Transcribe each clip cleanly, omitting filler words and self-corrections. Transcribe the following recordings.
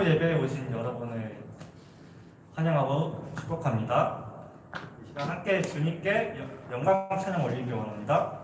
기도 예배에 오신 여러분을 환영하고 축복합니다. 이 시간 함께 주님께 영광 찬양 올리기 원합니다.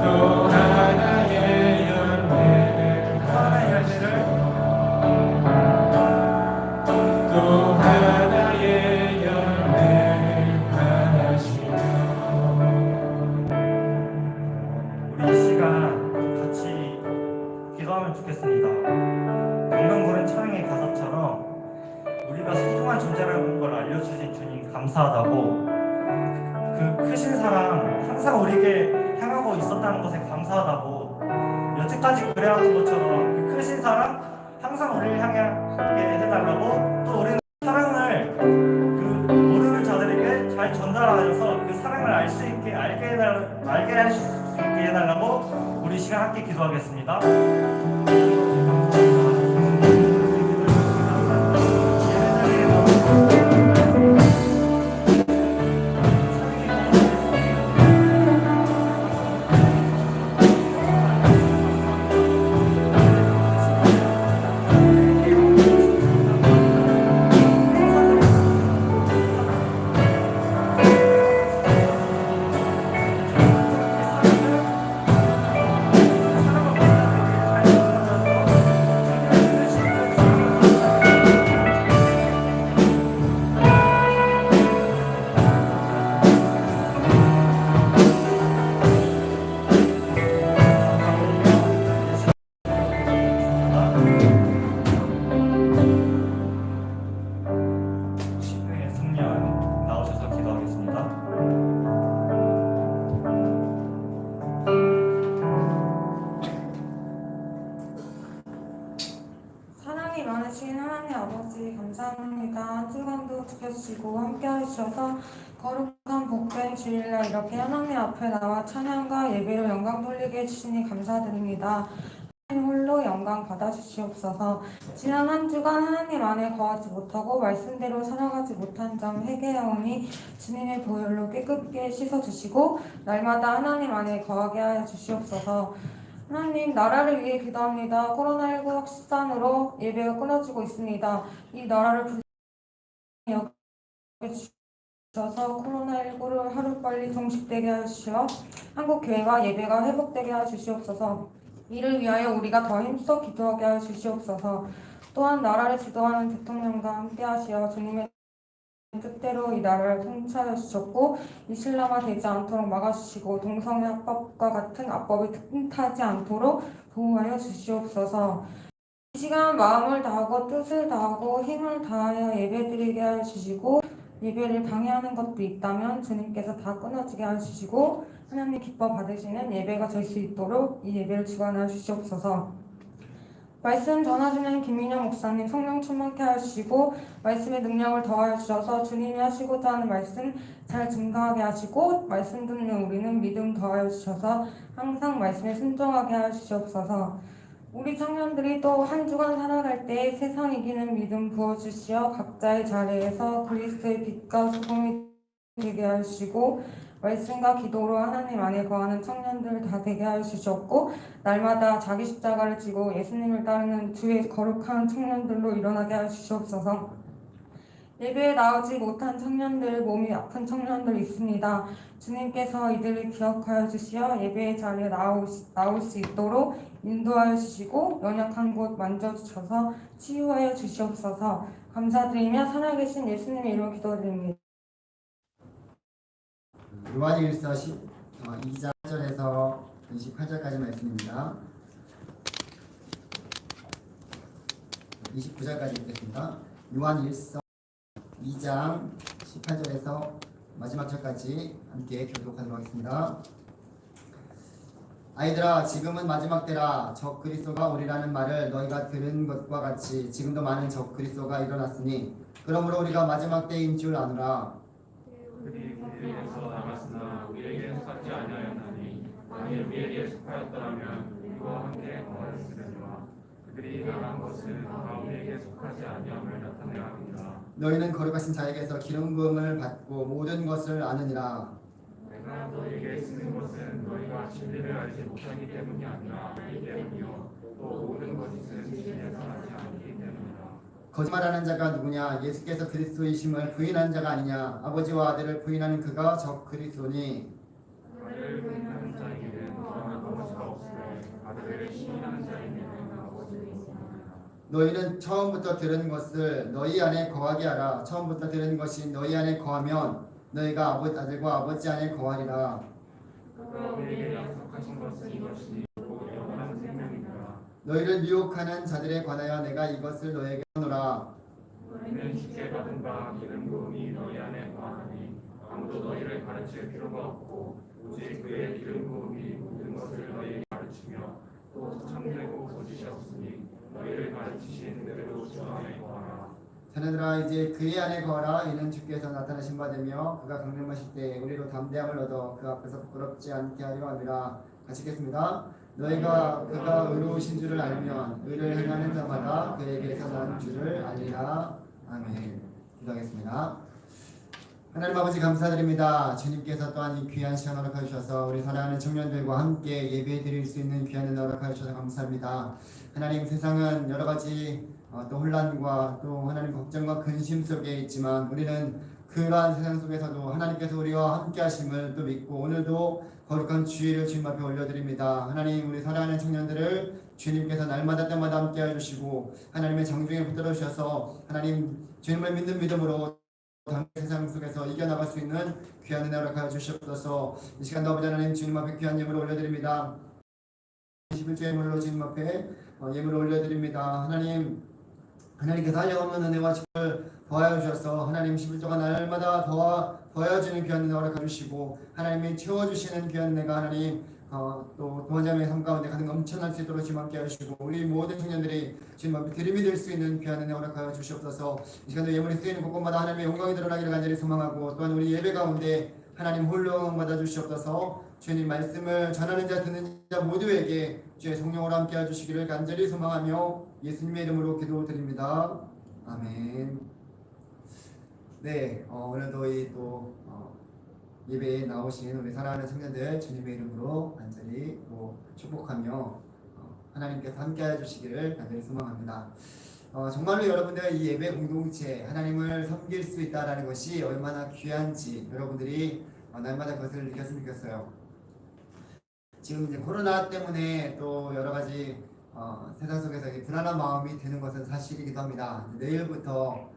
또 하나의 열매를 또 하나의 열매를 받으시며. 우리 이 시간 같이 기도하면 좋겠습니다. 영광고른 찬양의 가사처럼 우리가 소중한 존재라는 걸 알려주신 주님 감사하다고, 그 크신 사랑 항상 우리에게 향하고 있었다는 것에 감사하다고, 여태까지 그래왔던 것처럼 그 크신 사랑 항상 우리를 향하게 해달라고, 또 우리는 사랑을 그 모르는 자들에게 잘 전달하여서 그 사랑을 알 수 있게 알게 할 수 있게 해달라고 우리 시간 함께 기도하겠습니다. 사랑이 많으신 하나님 아버지 감사합니다. 한 주간도 지켜주시고 함께 해주셔서 거룩한 복된 주일날 이렇게 하나님 앞에 나와 찬양과 예배로 영광 돌리게 해주시니 감사드립니다. 하나님 홀로 영광 받아주시옵소서. 지난 한 주간 하나님 안에 거하지 못하고 말씀대로 살아가지 못한 점 회개하오니 주님의 보혈로 깨끗게 씻어주시고 날마다 하나님 안에 거하게 하여 주시옵소서. 하나님 나라를 위해 기도합니다. 코로나19 확산으로 예배가 끊어지고 있습니다. 이 나라를 여겨주셔서 코로나19를 하루빨리 종식되게 하시어 한국교회와 예배가 회복되게 하여 주시옵소서. 이를 위하여 우리가 더 힘써 기도하게 하여 주시옵소서. 또한 나라를 지도하는 대통령과 함께 하시어 주님의 뜻대로 이 나라를 통치하여 주셨고 이슬람화 되지 않도록 막아주시고 동성애 합법과 같은 악법이 틈타지 않도록 보호하여 주시옵소서. 이 시간 마음을 다하고 뜻을 다하고 힘을 다하여 예배드리게 하여 주시고 예배를 방해하는 것도 있다면 주님께서 다 끊어지게 하여 주시고 하나님 기뻐 받으시는 예배가 될 수 있도록 이 예배를 주관하여 주시옵소서. 말씀 전하시는 김민영 목사님 성령 충만케 하시고 말씀의 능력을 더하여 주셔서 주님이 하시고자 하는 말씀 잘 증거하게 하시고 말씀 듣는 우리는 믿음 더하여 주셔서 항상 말씀에 순종하게 하여 주시옵소서. 우리 청년들이 또 한 주간 살아갈 때 세상 이기는 믿음 부어주시어 각자의 자리에서 그리스도의 빛과 소금이 되게 하시고 말씀과 기도로 하나님 안에 거하는 청년들 다 되게 하여 주셨고 날마다 자기 십자가를 지고 예수님을 따르는 주의 거룩한 청년들로 일어나게 하여 주시옵소서. 예배에 나오지 못한 청년들, 몸이 아픈 청년들 있습니다. 주님께서 이들을 기억하여 주시어 예배의 자리에 나올 수 있도록 인도하여 주시고 연약한 곳 만져주셔서 치유하여 주시옵소서. 감사드리며 살아계신 예수님의 이름으로 기도드립니다. 요한일서 2장 1절에서 28절까지 말씀입니다. 29절까지 읽겠습니다. 요한일서 2장 18절에서 마지막 절까지 함께 교독하도록 하겠습니다. 아이들아, 지금은 마지막 때라. 적 그리스도가 오리라는 말을 너희가 들은 것과 같이 지금도 많은 적 그리스도가 일어났으니 그러므로 우리가 마지막 때인 줄 아노라. 그들이 우리에게서 나갔으나 우리에게 속하지 아니하였나니 만일 우리에게 속하였더라면 우리와 함께 거하였으려니와 그들이 나간 것은 다 우리에게 속하지 아니함을 나타내야 합니다. 너희는 거룩하신 자에게서 기름 부음을 받고 모든 것을 아느니라. 내가 너희에게 쓰는 것은 너희가 진리를 알지 못하기 때문이 아니라 알기 때문이요 또 모든 것은 진리에서 나지 않기 때문이다. 거짓말하는 자가 누구냐? 예수께서 그리스도이심을 부인한 자가 아니냐? 아버지와 아들을 부인하는 그가 적 그리스도니. 아들을 부인하는 자에게는 너나 아버지가 없으되 아들을 시인하는 자에게는 아버지가 있습니다. 너희는 처음부터 들은 것을 너희 안에 거하게 하라. 처음부터 들은 것이 너희 안에 거하면 너희가 아들과 아버지 안에 거하리라. 그가 우리에게 약속하신 것은 이것이니 곧 영원한 생명이니라. 너희를 미혹하는 자들에 관하여 내가 이것을 너희에게 하노라. 너희는 주께 받은 바 기름 부음이 너희 안에 거하니 아무도 너희를 가르칠 필요가 없고 오직 그의 기름 부음이 모든 것을 너희에게 가르치며 또 참되고 거짓이 없으니 너희를 가르치신 대로 주 안에 거하라. 자네들아 이제 그의 안에 거하라. 이는 주께서 나타나신 바 되며 그가 강림하실 때 우리로 담대함을 얻어 그 앞에서 부끄럽지 않게 하려 함이라. 같이 읽겠습니다. 너희가 그가 의로우신 줄을 알면 의를 행하는 자마다 그에게서 난 줄을 알리라. 아멘. 기도하겠습니다. 하나님 아버지 감사드립니다. 주님께서 또한 이 귀한 시간 허락하여 주셔서 우리 사랑하는 청년들과 함께 예배 드릴 수 있는 귀한 은혜 허락하여 주셔서 감사합니다. 하나님 세상은 여러 가지 또 혼란과 또 하나님 걱정과 근심 속에 있지만 우리는 그러한 세상 속에서도 하나님께서 우리와 함께 하심을 또 믿고 오늘도 거룩한 주의를 주님 앞에 올려드립니다. 하나님 우리 사랑하는 청년들을 주님께서 날마다 때마다 함께 해주시고 하나님의 장중에 붙들어 주셔서 하나님 주님을 믿는 믿음으로 세상 속에서 이겨나갈 수 있는 귀한 은혜 허락하여 주시옵소서. 이 시간도 아버지 하나님 주님 앞에 귀한 예물을 올려드립니다. 21조 예물로 주님 앞에 예물을 올려드립니다. 하나님께서 한량없는 은혜와 축복을 더하여 주셔서 하나님 11조가 날마다 더하여지는 귀한 은혜 허락해 주시고 하나님이 채워주시는 귀한 은혜가 하나님 또 도원자매의 삶 가운데 가득 넘쳐날 수 있도록 주님 함께 하시고 우리 모든 청년들이 주님 앞에 드림이 될 수 있는 귀한 은혜 허락하여 주시옵소서. 이 시간도 예물이 쓰이는 곳곳마다 하나님의 영광이 드러나기를 간절히 소망하고 또한 우리 예배 가운데 하나님 홀로 받아 주시옵소서. 주님 말씀을 전하는 자 듣는 자 모두에게 주의 성령으로 함께 해주시기를 간절히 소망하며 예수님의 이름으로 기도드립니다. 아멘. 네, 오늘도 또 예배에 나오신 우리 사랑하는 청년들 주님의 이름으로 간절히 축복하며 하나님께서 함께 해주시기를 간절히 소망합니다. 정말로 여러분들 이 예배 공동체 하나님을 섬길 수 있다는 것이 얼마나 귀한지 여러분들이 날마다 그것을 느꼈으면 좋겠어요. 지금 이제 코로나 때문에 또 여러 가지 세상 속에서 불안한 마음이 드는 것은 사실이기도 합니다. 내일부터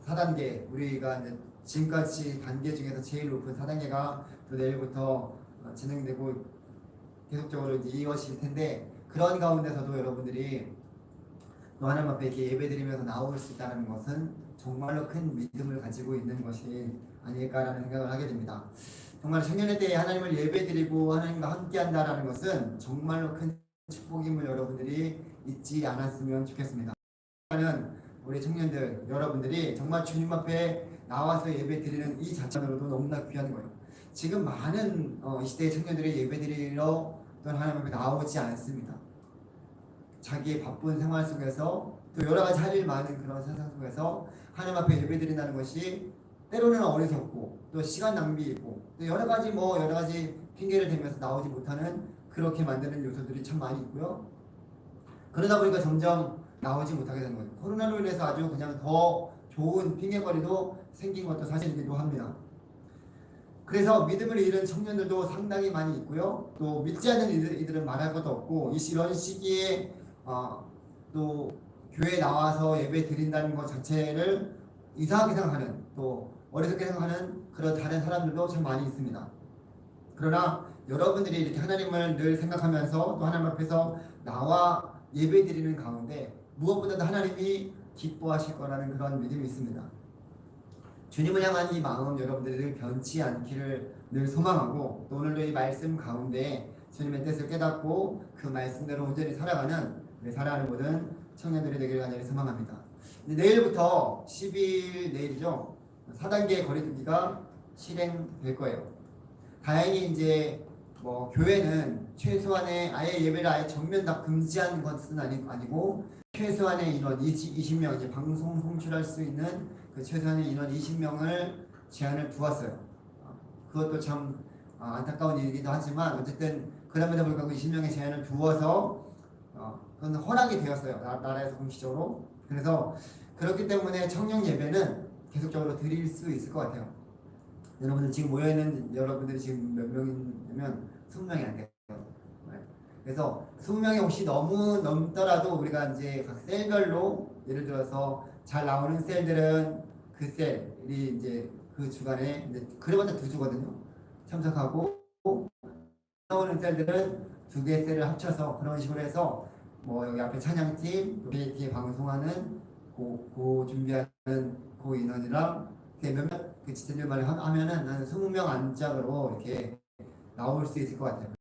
4단계 우리가 이제 지금까지 단계 중에서 제일 높은 4단계가 또 내일부터 진행되고 계속적으로 이제 이어질 텐데 그런 가운데서도 여러분들이 또 하나님 앞에 이렇게 예배드리면서 나올 수 있다는 것은 정말로 큰 믿음을 가지고 있는 것이 아닐까라는 생각을 하게 됩니다. 정말 청년의 때에 하나님을 예배드리고 하나님과 함께한다라는 것은 정말로 큰 축복임을 여러분들이 잊지 않았으면 좋겠습니다. 우리 청년들 여러분들이 정말 주님 앞에 나와서 예배드리는 이 자체로도 너무나 귀한 거예요. 지금 많은 이 시대의 청년들이 예배드리러 또는 하나님 앞에 나오지 않습니다. 자기의 바쁜 생활 속에서 또 여러 가지 할 일 많은 그런 세상 속에서 하나님 앞에 예배드린다는 것이 때로는 어리석고 또 시간 낭비이고 또 여러 가지 핑계를 대면서 나오지 못하는 그렇게 만드는 요소들이 참 많이 있고요. 그러다 보니까 점점 나오지 못하게 되는 거죠. 코로나로 인해서 아주 그냥 더 좋은 핑계거리도 생긴 것도 사실이기도 합니다. 그래서 믿음을 잃은 청년들도 상당히 많이 있고요. 또 믿지 않는 이들은 말할 것도 없고 이런 시기에 또 교회에 나와서 예배 드린다는 것 자체를 이상하게 생각하는 또 어리석게 생각하는 그런 다른 사람들도 참 많이 있습니다. 그러나 여러분들이 이렇게 하나님을 늘 생각하면서 또 하나님 앞에서 나와 예배 드리는 가운데 무엇보다도 하나님이 기뻐하실 거라는 그런 믿음이 있습니다. 주님을 향한 이 마음 여러분들이 늘 변치 않기를 늘 소망하고 또 오늘도 이 말씀 가운데 주님의 뜻을 깨닫고 그 말씀대로 온전히 살아가는 사랑하는 모든 청년들이 되기를 간절히 소망합니다. 내일부터 10일 내일이죠. 4단계 거리두기가 실행될 거예요. 다행히 이제 교회는 최소한의 아예 예배를 아예 전면 다 금지한 것은 아니고 최소한의 인원 20명 이제 방송 송출할 수 있는 그 최소한의 인원 20명을 제한을 두었어요. 그것도 참 안타까운 일이기도 하지만 어쨌든 그럼에도 불구하고 20명의 제한을 두어서 그건 허락이 되었어요. 나라에서 공식적으로. 그래서 그렇기 때문에 청년 예배는 계속적으로 드릴 수 있을 것 같아요. 여러분들 지금 모여있는 여러분들이 지금 몇 명이냐면 20명이 안 돼요. 그래서 20명이 혹시 너무 넘더라도 우리가 이제 각 셀별로 예를 들어서 잘 나오는 셀들은 그 셀이 이제 그 주간에 이제 그래봤자 2주거든요. 참석하고 나오는 셀들은 2개의 셀을 합쳐서 그런 식으로 해서 뭐 여기 앞에 찬양팀, 여기 뒤에 방송하는 고 준비하는 고 인원이랑 몇몇 그 지체들만 하면은 한 20명 안짝으로 이렇게 나올 수 있을 것 같아요.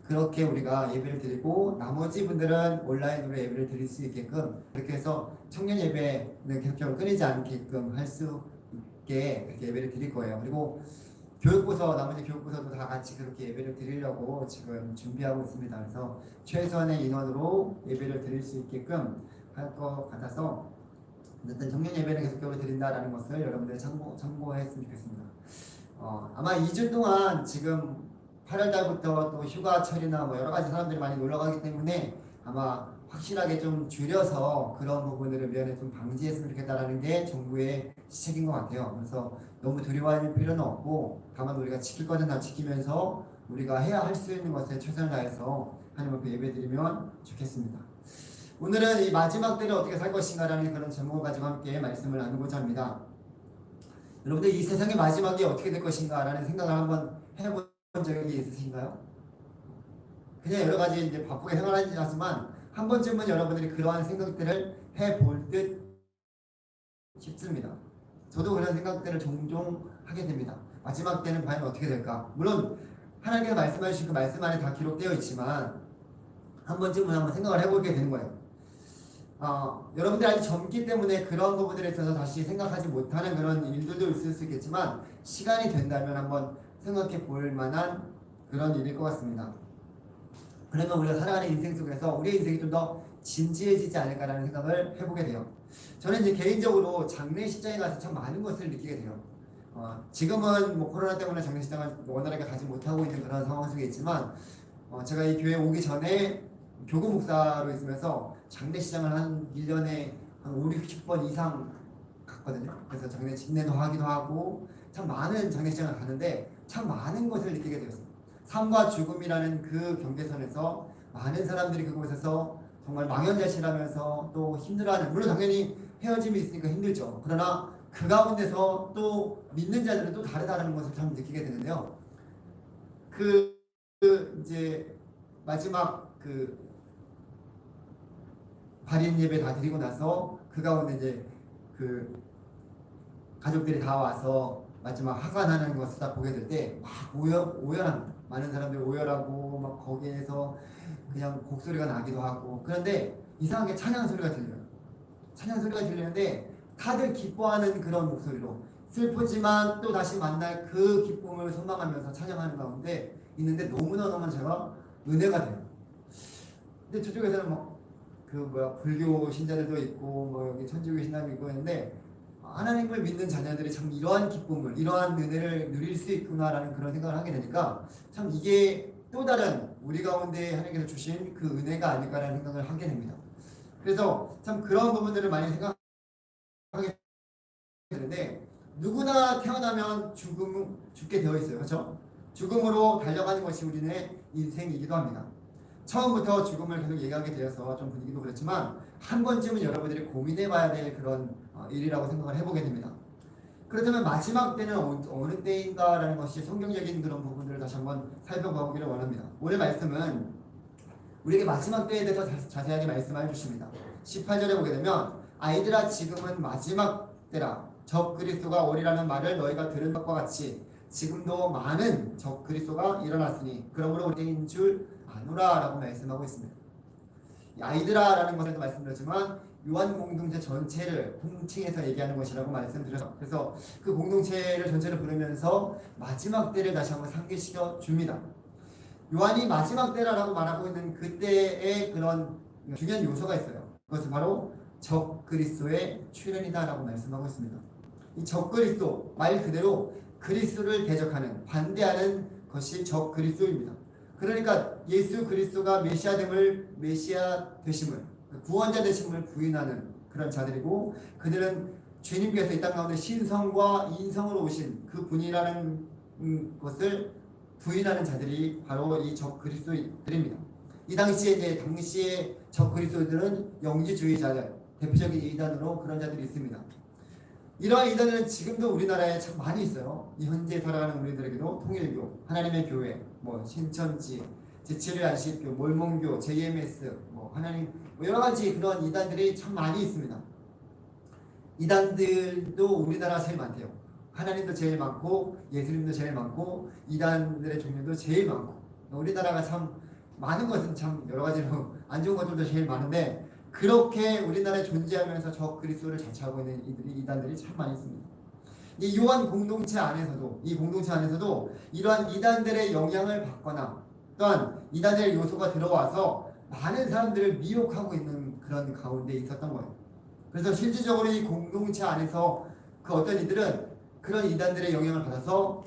그렇게 우리가 예배를 드리고 나머지 분들은 온라인으로 예배를 드릴 수 있게끔 그렇게 해서 청년 예배는 계속적으로 끊이지 않게끔 할 수 있게 그렇게 예배를 드릴 거예요. 그리고 교육부서 나머지 교육부서도 다 같이 그렇게 예배를 드리려고 지금 준비하고 있습니다. 그래서 최소한의 인원으로 예배를 드릴 수 있게끔 할 것 같아서 어쨌든 청년 예배를 계속적으로 드린다라는 것을 여러분들이 참고했으면 좋겠습니다. 아마 2주 동안 지금 8월 달부터 또 휴가철이나 뭐 여러 가지 사람들이 많이 놀러 가기 때문에 아마 확실하게 좀 줄여서 그런 부분들을 미연에 좀 방지했으면 좋겠다라는 게 정부의 시책인 것 같아요. 그래서 너무 두려워할 필요는 없고 다만 우리가 지킬 것은 다 지키면서 우리가 해야 할 수 있는 것에 최선을 다해서 하나님 앞에 예배드리면 좋겠습니다. 오늘은 이 마지막 때를 어떻게 살 것인가라는 그런 제목을 가지고 함께 말씀을 나누고자 합니다. 여러분들 이 세상의 마지막이 어떻게 될 것인가라는 생각을 한번 해본 적이 있으신가요? 그냥 여러 가지 이제 바쁘게 생활하지만 한 번쯤은 여러분들이 그러한 생각들을 해볼 듯 싶습니다. 저도 그런 생각들을 종종 하게 됩니다. 마지막 때는 과연 어떻게 될까? 물론 하나님께서 말씀해 주신 그 말씀 안에 다 기록되어 있지만 한 번쯤은 한번 생각을 해보게 되는 거예요. 여러분들이 아직 젊기 때문에 그런 부분들에 있어서 다시 생각하지 못하는 그런 일들도 있을 수 있겠지만 시간이 된다면 한번 생각해 볼 만한 그런 일일 것 같습니다. 그러면 우리가 살아가는 인생 속에서 우리의 인생이 좀 더 진지해지지 않을까라는 생각을 해보게 돼요. 저는 이제 개인적으로 장례식장에 가서 참 많은 것을 느끼게 돼요. 지금은 뭐 코로나 때문에 장례식장을 원활하게 가지 못하고 있는 그런 상황 속에 있지만 제가 이 교회 오기 전에 교구 목사로 있으면서 장례식장을 한 1년에 한 5, 60번 이상 갔거든요. 그래서 장례 집례도 하기도 하고 참 많은 장례식장을 가는데 참 많은 것을 느끼게 되었어요. 삶과 죽음이라는 그 경계선에서 많은 사람들이 그곳에서 정말 망연자실하면서 또 힘들어하는, 물론 당연히 헤어짐이 있으니까 힘들죠. 그러나 그 가운데서 또 믿는 자들은 또 다르다는 것을 참 느끼게 되는데요. 이제 마지막 발인 예배 다 드리고 나서 그 가운데 이제 가족들이 다 와서 마지막 하관하는 것을 다 보게 될 때 막 오열합니다. 많은 사람들이 오열하고 막 거기에서 그냥 곡소리가 나기도 하고, 그런데 이상하게 찬양 소리가 들려요. 찬양 소리가 들리는데 다들 기뻐하는 그런 목소리로 슬프지만 또 다시 만날 그 기쁨을 소망하면서 찬양하는 가운데 있는데 너무나 제가 은혜가 돼요. 근데 저쪽에서는 불교 신자들도 있고 뭐 여기 천주교 신자도 있고 있는데 하나님을 믿는 자녀들이 참 이러한 기쁨을, 이러한 은혜를 누릴 수 있구나라는 그런 생각을 하게 되니까 참 이게 또 다른 우리 가운데 하나님께서 주신 그 은혜가 아닐까라는 생각을 하게 됩니다. 그래서 참 그런 부분들을 많이 생각하게 되는데, 누구나 태어나면 죽게 되어 있어요. 그렇죠? 죽음으로 달려가는 것이 우리의 인생이기도 합니다. 처음부터 죽음을 계속 얘기하게 되어서 좀 분위기도 그렇지만 한 번쯤은 여러분들이 고민해 봐야 될 그런 일이라고 생각을 해보게 됩니다. 그렇다면 마지막 때는 어느 때인가라는 것이 성경적인 그런 부분들을 다시 한번 살펴보기를 원합니다. 오늘 말씀은 우리에게 마지막 때에 대해서 자세하게 말씀해 주십니다. 18절에 보게 되면 아이들아 지금은 마지막 때라 적 그리스도가 오리라는 말을 너희가 들은 것과 같이 지금도 많은 적 그리스도가 일어났으니 그러므로 우리 때인 줄 아노라 라고 말씀하고 있습니다. 아이들아 라는 것에도 말씀드렸지만 요한 공동체 전체를 통칭해서 얘기하는 것이라고 말씀드렸어요. 그래서 그 공동체를 전체를 부르면서 마지막 때를 다시 한번 상기시켜 줍니다. 요한이 마지막 때라고 말하고 있는 그때의 그런 중요한 요소가 있어요. 그것은 바로 적 그리스도의 출현이다 라고 말씀하고 있습니다. 이 적 그리스도, 말 그대로 그리스도를 대적하는, 반대하는 것이 적 그리스도입니다. 그러니까 예수 그리스도가 메시아 되심을, 구원자 되심을 부인하는 그런 자들이고, 그들은 주님께서 이 땅 가운데 신성과 인성으로 오신 그 분이라는 것을 부인하는 자들이 바로 이 적그리스도들입니다. 이 당시에 적그리스도들은 영지주의자들, 대표적인 이단으로 그런 자들이 있습니다. 이러한 이단은 지금도 우리나라에 참 많이 있어요. 이 현재 살아가는 우리들에게도 통일교, 하나님의 교회, 신천지, 제7일 안식교, 몰몬교, JMS, 하나님 여러 가지 그런 이단들이 참 많이 있습니다. 이단들도 우리나라가 제일 많대요. 하나님도 제일 많고 예수님도 제일 많고 이단들의 종류도 제일 많고 우리나라가 참 많은 것은 참 여러 가지로 안 좋은 것들도 제일 많은데 그렇게 우리나라에 존재하면서 적 그리스도를 자처하고 있는 이단들이 참 많이 있습니다. 이 요한 공동체 안에서도 이러한 이단들의 영향을 받거나 또한 이단의 요소가 들어와서 많은 사람들을 미혹하고 있는 그런 가운데 있었던 거예요. 그래서 실질적으로 이 공동체 안에서 그 어떤 이들은 그런 이단들의 영향을 받아서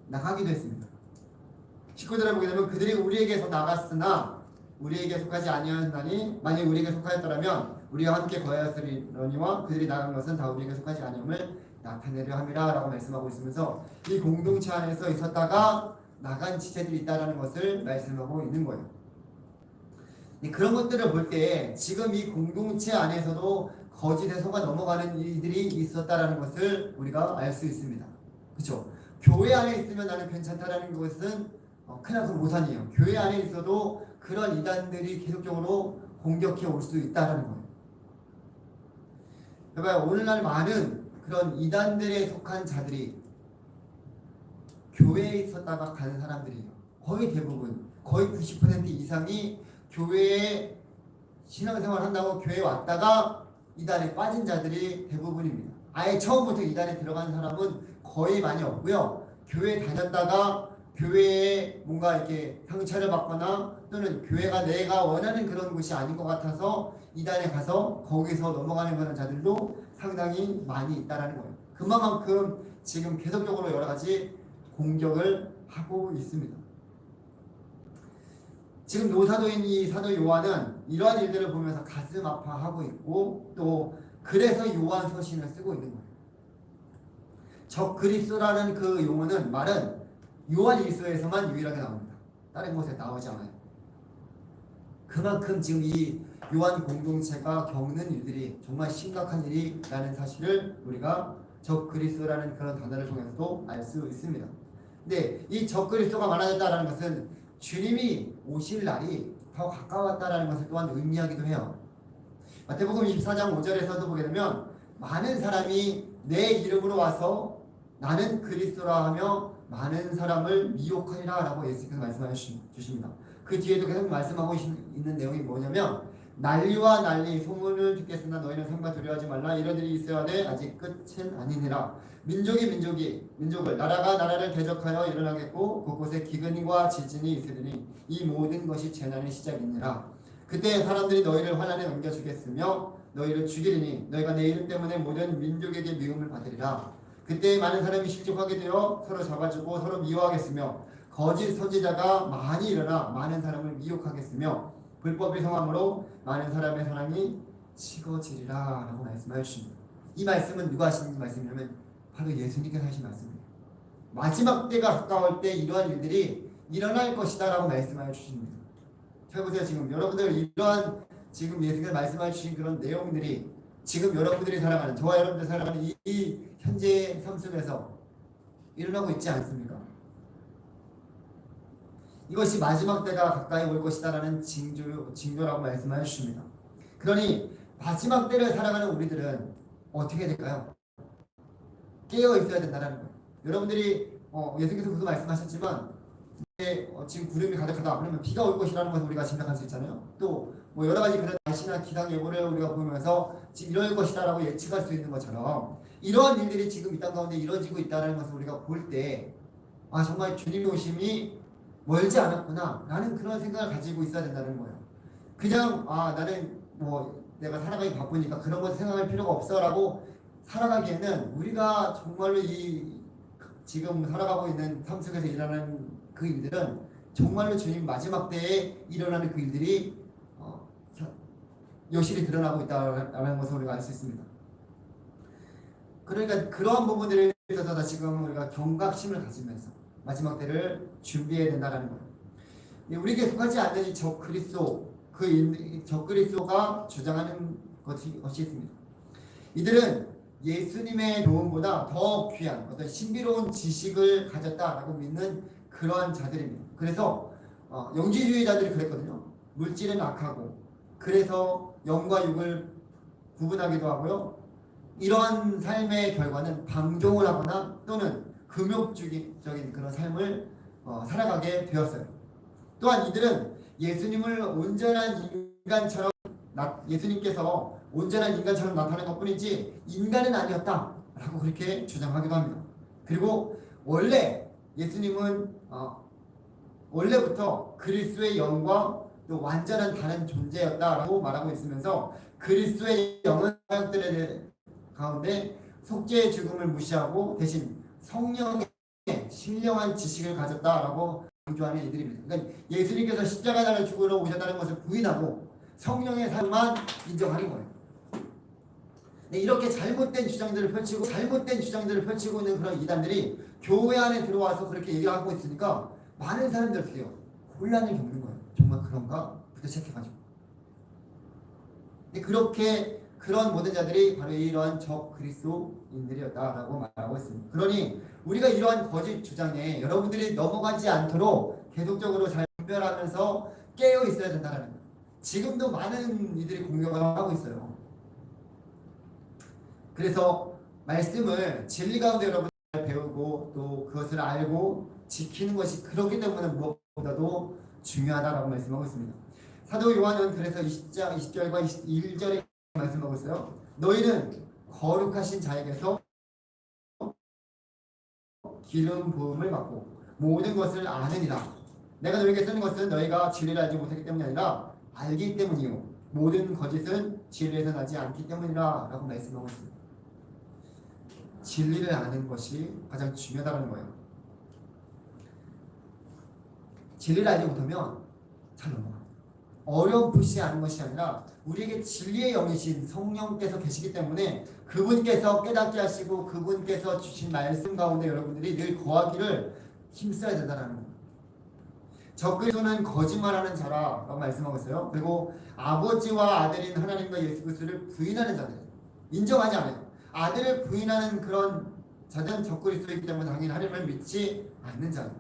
나가기도 했습니다. 19절에 보게 되면 그들이 우리에게서 나갔으나 우리에게 속하지 아니하였나니 만약 우리에게 속하였더라면 우리와 함께 거하였으리니와 그들이 나간 것은 다 우리에게 속하지 아니함을 나타내려 함이라 라고 말씀하고 있으면서 이 공동체 안에서 있었다가 나간 지체들이 있다는 것을 말씀하고 있는 거예요. 그런 것들을 볼 때 지금 이 공동체 안에서도 거짓의 속아 넘어가는 일들이 있었다라는 것을 우리가 알 수 있습니다. 그렇죠? 교회 안에 있으면 나는 괜찮다라는 것은 크나큰 모산이에요. 교회 안에 있어도 그런 이단들이 계속적으로 공격해 올 수 있다라는 거예요. 여러분, 오늘날 많은 그런 이단들에 속한 자들이 교회에 있었다가 가는 사람들이에요. 거의 대부분, 거의 90% 이상이 교회에 신앙생활 한다고 교회에 왔다가 이단에 빠진 자들이 대부분입니다. 아예 처음부터 이단에 들어간 사람은 거의 많이 없고요. 교회 다녔다가 교회에 뭔가 이렇게 상처를 받거나 또는 교회가 내가 원하는 그런 곳이 아닌 것 같아서 이단에 가서 거기서 넘어가는 그런 자들도 상당히 많이 있다는 거예요. 그만큼 지금 계속적으로 여러 가지 공격을 하고 있습니다. 지금 노사도인 이 사도 요한은 이러한 일들을 보면서 가슴 아파하고 있고 또 그래서 요한 서신을 쓰고 있는 거예요. 적그리스도라는 그 용어는 말은 요한 일서에서만 유일하게 나옵니다. 다른 곳에 나오지 않아요. 그만큼 지금 이 요한 공동체가 겪는 일들이 정말 심각한 일이라는 사실을 우리가 적그리스도라는 그런 단어를 통해서도 알 수 있습니다. 근데 이 적그리스도가 많아졌다는 것은 주님이 오실 날이 더 가까웠다는 것을 또한 의미하기도 해요. 마태복음 24장 5절에서도 보게 되면 많은 사람이 내 이름으로 와서 나는 그리스도라 하며 많은 사람을 미혹하리라 라고 예수께서 말씀하여 주십니다. 그 뒤에도 계속 말씀하고 있는 내용이 뭐냐면 난리와 난리 소문을 듣겠으나 너희는 삼가 두려워하지 말라. 이런 일이 있어야 돼. 아직 끝은 아니니라. 민족을 나라가 나라를 대적하여 일어나겠고 곳곳에 기근과 지진이 있으리니 이 모든 것이 재난의 시작이니라. 그때 사람들이 너희를 환난에 넘겨주겠으며 너희를 죽이리니 너희가 내 이름 때문에 모든 민족에게 미움을 받으리라. 그때 많은 사람이 실족하게 되어 서로 잡아주고 서로 미워하겠으며 거짓 선지자가 많이 일어나 많은 사람을 미혹하겠으며 불법이 성함으로 많은 사람의 사랑이 식어지리라 라고 말씀하여 주십니다. 이 말씀은 누가 하시는 말씀이냐면 바로 예수님께서 하신 말씀이에요. 마지막 때가 가까울 때 이러한 일들이 일어날 것이다 라고 말씀하여 주십니다. 잘 보세요. 지금 여러분들 이러한 지금 예수님께서 말씀하여 주신 그런 내용들이 지금 여러분들이 살아가는 저와 여러분들이 살아가는 이 현재 삶 속에서 일어나고 있지 않습니까? 이것이 마지막 때가 가까이 올 것이다라는 징조라고 말씀하여 주십니다. 그러니 마지막 때를 살아가는 우리들은 어떻게 될까요? 깨어 있어야 된다는 거예요. 여러분들이 예수님께서 그도 말씀하셨지만 지금 구름이 가득하다 그러면 비가 올 것이라는 것을 우리가 짐작할 수 있잖아요. 또 여러 가지 그런 날씨나 기상 예보를 우리가 보면서 지금 이럴 것이다라고 예측할 수 있는 것처럼 이러한 일들이 지금 이 땅 가운데 이루어지고 있다는 것을 우리가 볼 때 정말 주님의 오심이 멀지 않았구나 라는 그런 생각을 가지고 있어야 된다는 거예요. 그냥 나는 내가 살아가기 바쁘니까 그런 것 생각할 필요가 없어 라고 살아가기에는 우리가 정말로 이 지금 살아가고 있는 삶 속에서 일어나는 그 일들은 정말로 주님 마지막 때에 일어나는 그 일들이 여실히 드러나고 있다는 것을 우리가 알 수 있습니다. 그러니까 그러한 부분들에 있어서 다시금 우리가 경각심을 가지면서 마지막 때를 준비해야 된다는 거예요. 우리에게 속하지 않는 이 적그리스도, 적그리스도가 주장하는 것이 있습니다. 이들은 예수님의 도움보다 더 귀한 어떤 신비로운 지식을 가졌다라고 믿는 그러한 자들입니다. 그래서 영지주의자들이 그랬거든요. 물질은 악하고 그래서 영과 육을 구분하기도 하고요. 이러한 삶의 결과는 방종을 하거나 또는 금욕적인 그런 삶을 살아가게 되었어요. 또한 이들은 예수님을 온전한 인간처럼 예수님께서 온전한 인간처럼 나타난 것뿐이지 인간은 아니었다라고 그렇게 주장하기도 합니다. 그리고 원래 예수님은 원래부터 그리스도의 영과 또 완전한 다른 존재였다라고 말하고 있으면서 그리스도의 영은 사역들의 가운데 속죄의 죽음을 무시하고 대신 성령의 신령한 지식을 가졌다라고 강조하는 이들입니다. 그러니까 예수님께서 십자가를 죽으러 오셨다는 것을 부인하고 성령의 삶만 인정하는 거예요. 이렇게 잘못된 주장들을 펼치고 있는 그런 이단들이 교회 안에 들어와서 그렇게 얘기하고 있으니까 많은 사람들이 어떻게 해요? 혼란을 겪는 거예요. 정말 그런가? 부터 체크해가지고. 그렇게 그런 모든 자들이 바로 이러한 적그리스도인들이었다라고 말하고 있습니다. 그러니 우리가 이러한 거짓 주장에 여러분들이 넘어가지 않도록 계속적으로 잘 분별하면서 깨어 있어야 된다는 거예요. 지금도 많은 이들이 공격을 하고 있어요. 그래서 말씀을 진리 가운데 여러분 배우고 또 그것을 알고 지키는 것이 그렇기 때문에 무엇보다도 중요하다라고 말씀하고 있습니다. 사도 요한은 그래서 20절과 21절에 말씀하고 있어요. 너희는 거룩하신 자에게서 기름 부음을 받고 모든 것을 아느니라. 내가 너희에게 쓰는 것은 너희가 진리를 알지 못하기 때문이 아니라 알기 때문이요 모든 거짓은 진리에서 나지 않기 때문이라 라고 말씀하고 있습니다. 진리를 아는 것이 가장 중요하다는 거예요. 진리를 알지 못하면 잘 넘어가요. 어렴풋이 아는 것이 아니라 우리에게 진리의 영이신 성령께서 계시기 때문에 그분께서 깨닫게 하시고 그분께서 주신 말씀 가운데 여러분들이 늘 거하기를 힘써야 된다는 거예요. 적그리스도는 거짓말하는 자라고 말씀하고 있어요. 그리고 아버지와 아들인 하나님과 예수 그리스도를 부인하는 자들, 인정하지 않아요. 아들을 부인하는 그런 자들은 적그리스도이기 때문에 당연히 하나님을 믿지 않는 자예요.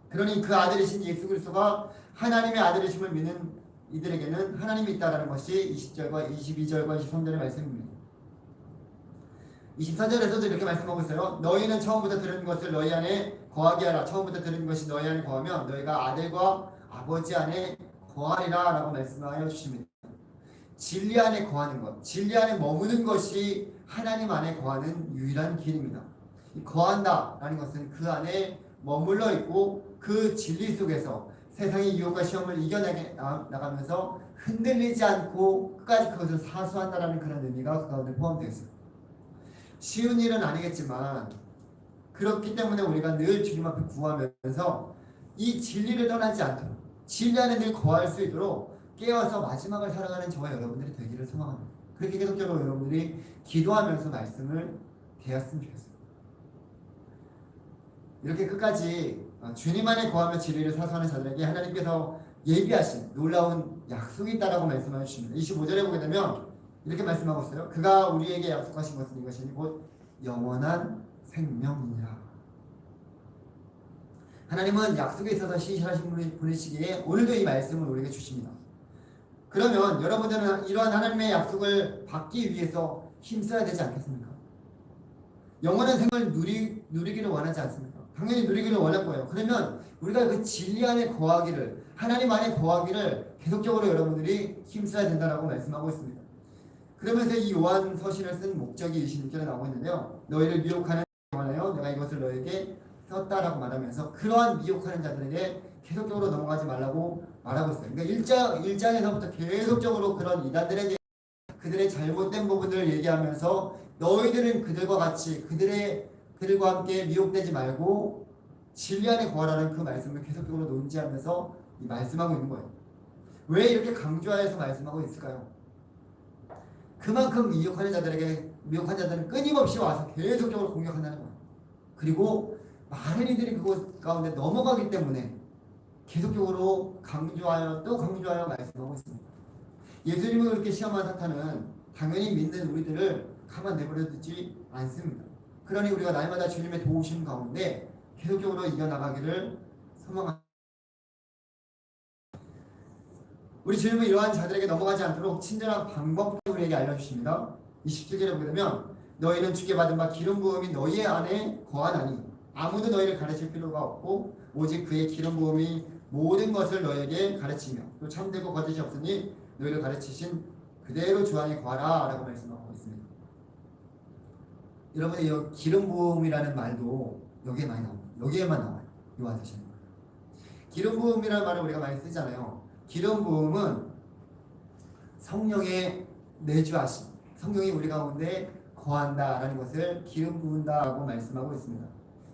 그러니 그 아들이신 예수 그리스도가 하나님의 아들이심을 믿는 이들에게는 하나님이 있다는 것이 20절과 22절과 23절의 말씀입니다. 24절에서도 이렇게 말씀하고 있어요. 너희는 처음부터 들은 것을 너희 안에 거하게 하라. 처음부터 들은 것이 너희 안에 거하면 너희가 아들과 아버지 안에 거하리라 라고 말씀하여 주십니다. 진리 안에 거하는 것, 진리 안에 머무는 것이 하나님 안에 거하는 유일한 길입니다. 거한다 라는 것은 그 안에 머물러 있고 그 진리 속에서 세상의 유혹과 시험을 이겨나가면서 흔들리지 않고 끝까지 그것을 사수한다라는 그런 의미가 그 가운데 포함되어 있어요. 쉬운 일은 아니겠지만 그렇기 때문에 우리가 늘 주님 앞에 구하면서 이 진리를 떠나지 않도록 진리 안에 늘 거할 수 있도록 깨어서 마지막을 살아가는 저와 여러분들이 되기를 소망합니다. 그렇게 계속적으로 여러분들이 기도하면서 말씀을 대했으면 좋겠어요. 이렇게 끝까지 주님 안에 거하며 진리를 사수하는 자들에게 하나님께서 예비하신 놀라운 약속이 있다라고 말씀해 주십니다. 25절에 보게 되면 이렇게 말씀하고 있어요. 그가 우리에게 약속하신 것은 이것이니 곧 영원한 생명이니라. 하나님은 약속에 있어서 신실하신 분이시기에 오늘도 이 말씀을 우리에게 주십니다. 그러면 여러분들은 이러한 하나님의 약속을 받기 위해서 힘써야 되지 않겠습니까? 영원한 생명을 누리기를 원하지 않습니까? 당연히 누리기를 원할 거예요. 그러면 우리가 그 진리 안에 거하기를, 하나님 안에 거하기를 계속적으로 여러분들이 힘써야 된다라고 말씀하고 있습니다. 그러면서 이 요한 서신을 쓴 목적이 26절에 나오고 있는데요. 너희를 미혹하는 자만하여 내가 이것을 너희에게 썼다라고 말하면서 그러한 미혹하는 자들에게 계속적으로 넘어가지 말라고 말하고 있어요. 그러니까 1장에서부터 계속적으로 그런 이단들에게 그들의 잘못된 부분들을 얘기하면서 너희들은 그들과 같이 그들과 함께 미혹되지 말고 진리 안에 거하라는 그 말씀을 계속적으로 논지하면서 말씀하고 있는 거예요. 왜 이렇게 강조해서 말씀하고 있을까요? 그만큼 미혹하는 자들에게 미혹한 자들은 끊임없이 와서 계속적으로 공격한다는 거예요. 그리고 많은 이들이 그곳 가운데 넘어가기 때문에 계속적으로 강조하여 또 강조하여 말씀하고 있습니다. 예수님을 그렇게 시험한 사탄은 당연히 믿는 우리들을 가만 내버려 두지 않습니다. 그러니 우리가 날마다 주님의 도우심 가운데 계속적으로 이겨나가기를 소망합니다. 우리 주님은 이러한 자들에게 넘어가지 않도록 친절한 방법도 우리에게 알려주십니다. 27절에 보게 되면 너희는 주께 받은 바 기름 부음이 너희 안에 거하나니 아무도 너희를 가르칠 필요가 없고 오직 그의 기름 부음이 모든 것을 너희에게 가르치며 또 참되고 거짓이 없으니 너희를 가르치신 그대로 주 안에 거하라 라고 말씀하고 있습니다. 여러분 이 기름 부음이라는 말도 여기에 많이 나옵니다. 여기에만 나와요. 요한서시는 기름 부음이라는 말을 우리가 많이 쓰잖아요. 기름 부음은 성령의 내주하심, 성령이 우리 가운데 거한다라는 것을 기름 부은다라고 말씀하고 있습니다.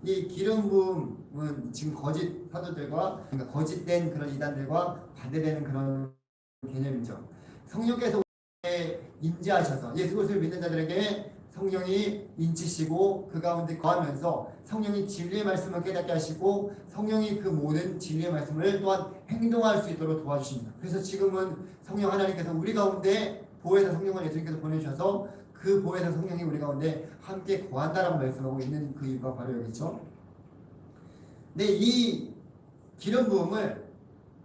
이 기름 부음은 지금 거짓 사도들과 그러니까 거짓된 그런 이단들과 반대되는 그런 개념이죠. 성령께서 우리에게 임재하셔서 예수 그리스도를 믿는 자들에게 성령이 인치시고 그 가운데 거하면서 성령이 진리의 말씀을 깨닫게 하시고 성령이 그 모든 진리의 말씀을 또한 행동할 수 있도록 도와주십니다. 그래서 지금은 성령 하나님께서 우리 가운데 보혜사 성령을 예수님께서 보내주셔서 그 보혜사 성령이 우리 가운데 함께 거한다라고 말씀하고 있는 그 이유가 바로 여기죠. 근데 이 기름 부음을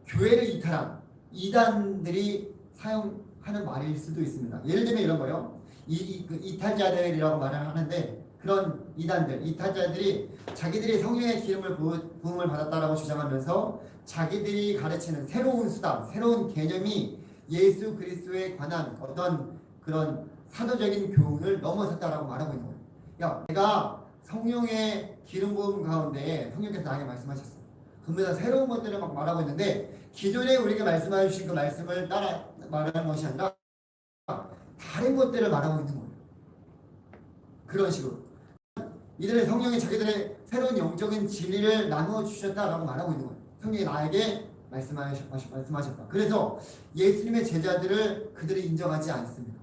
교회를 이탈한 이단들이 사용하는 말일 수도 있습니다. 예를 들면 이런 거요. 이탈자들이라고 말을 하는데 그런 이단들, 이탈자들이 자기들이 성령의 기름을 부음을 받았다라고 주장하면서 자기들이 가르치는 새로운 수단, 새로운 개념이 예수 그리스도에 관한 어떤 그런 사도적인 교훈을 넘어섰다라고 말하고 있는 거예요. 야, 내가 성령의 기름 부음 가운데 성령께서 나에게 말씀하셨어요. 그러면서 새로운 것들을 막 말하고 있는데 기존에 우리에게 말씀해 주신 그 말씀을 따라 말하는 것이 아니라 다른 것들을 말하고 있는 거예요. 그런 식으로 이들의 성령이 자기들의 새로운 영적인 진리를 나누어 주셨다라고 말하고 있는 거예요. 성령이 나에게 말씀하셨다. 그래서 예수님의 제자들을 그들이 인정하지 않습니다.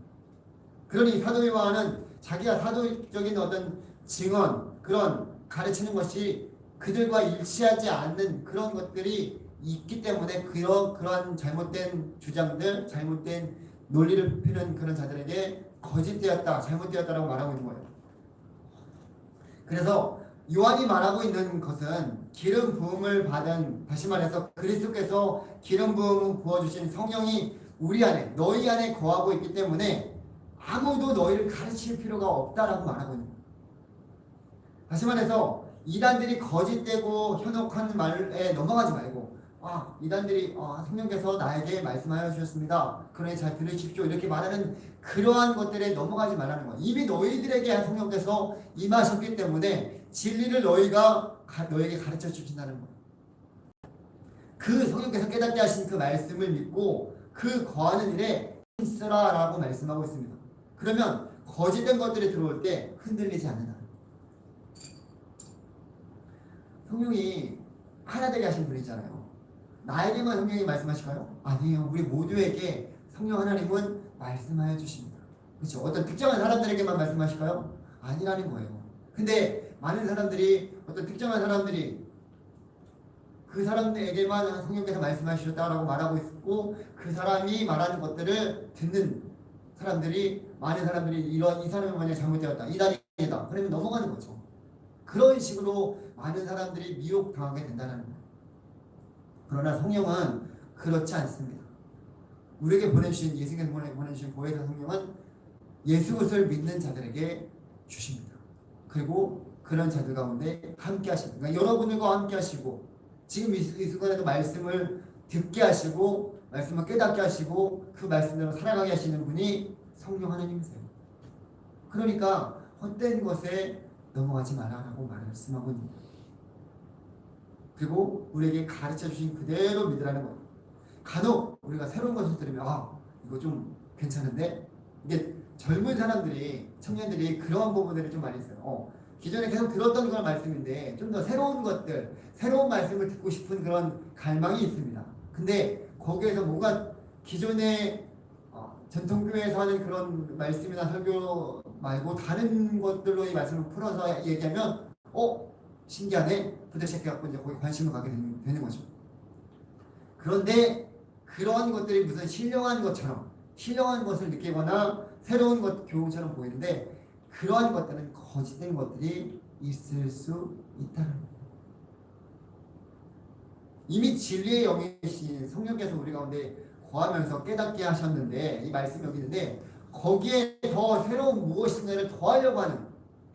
그러니 사도 요한은 자기가 사도적인 어떤 증언, 그런 가르치는 것이 그들과 일치하지 않는 그런 것들이 있기 때문에 그러한 잘못된 주장들, 잘못된 논리를 펴는 그런 자들에게 거짓되었다, 잘못되었다라고 말하고 있는 거예요. 그래서 요한이 말하고 있는 것은 기름 부음을 받은, 다시 말해서 그리스도께서 기름 부음을 부어주신 성령이 우리 안에, 너희 안에 거하고 있기 때문에 아무도 너희를 가르칠 필요가 없다라고 말하고 있는 거예요. 다시 말해서 이단들이 거짓되고 현혹한 말에 넘어가지 말고 이단들이 성령께서 나에게 말씀하여 주셨습니다. 그러니 잘 들으십시오. 이렇게 말하는 그러한 것들에 넘어가지 말라는 거예요. 이미 너희들에게 성령께서 임하셨기 때문에 진리를 너에게 가르쳐 주신다는 거예요. 그 성령께서 깨닫게 하신 그 말씀을 믿고 그 거하는 일에 힘쓰라라고 말씀하고 있습니다. 그러면 거짓된 것들이 들어올 때 흔들리지 않는다. 성령이 하나 되게 하신 분이잖아요. 나에게만 성령이 말씀하실까요? 아니에요. 우리 모두에게 성령 하나님은 말씀하여 주십니다. 그렇죠? 어떤 특정한 사람들에게만 말씀하실까요? 아니라는 거예요. 근데 많은 사람들이 어떤 특정한 사람들이 그 사람에게만 성령께서 말씀하셨다라고 말하고 있고 그 사람이 말하는 것들을 듣는 사람들이 많은 사람들이 이 사람이 만약 잘못되었다. 이단이다. 그러면 넘어가는 거죠. 그런 식으로 많은 사람들이 미혹당하게 된다는 거예요. 그러나 성령은 그렇지 않습니다. 우리에게 보내주신 예수님께서 보내주신 보혜사 성령은 예수 그리스도를 믿는 자들에게 주십니다. 그리고 그런 자들 가운데 함께 하십니다. 그러니까 여러분들과 함께 하시고 지금 이 순간에도 말씀을 듣게 하시고 말씀을 깨닫게 하시고 그 말씀대로 살아가게 하시는 분이 성령 하나님이세요. 그러니까 헛된 것에 넘어가지 말라라고 말씀하고 있는 거예요. 그리고 우리에게 가르쳐 주신 그대로 믿으라는 거예요. 간혹 우리가 새로운 것을 들으면 이거 좀 괜찮은데 이게 젊은 사람들이 청년들이 그러한 부분들이 좀 많이 있어요. 기존에 계속 들었던 그런 말씀인데 좀 더 새로운 것들, 새로운 말씀을 듣고 싶은 그런 갈망이 있습니다. 근데 거기에서 뭔가 기존에 전통교회에서 하는 그런 말씀이나 설교 말고 다른 것들로 이 말씀을 풀어서 얘기하면 신기하네. 부대시켜갖고 이제 거기 관심을 갖게 되는 거죠. 그런데 그런 것들이 무슨 신령한 것처럼 신령한 것을 느끼거나 새로운 것 교훈처럼 보이는데 그러한 것들은 거짓된 것들이 있을 수 있다는 거예요. 이미 진리의 영이신 성령께서 우리 가운데 거하면서 깨닫게 하셨는데 이 말씀이 여기 있는데 거기에 더 새로운 무엇인가를 더하려고 하는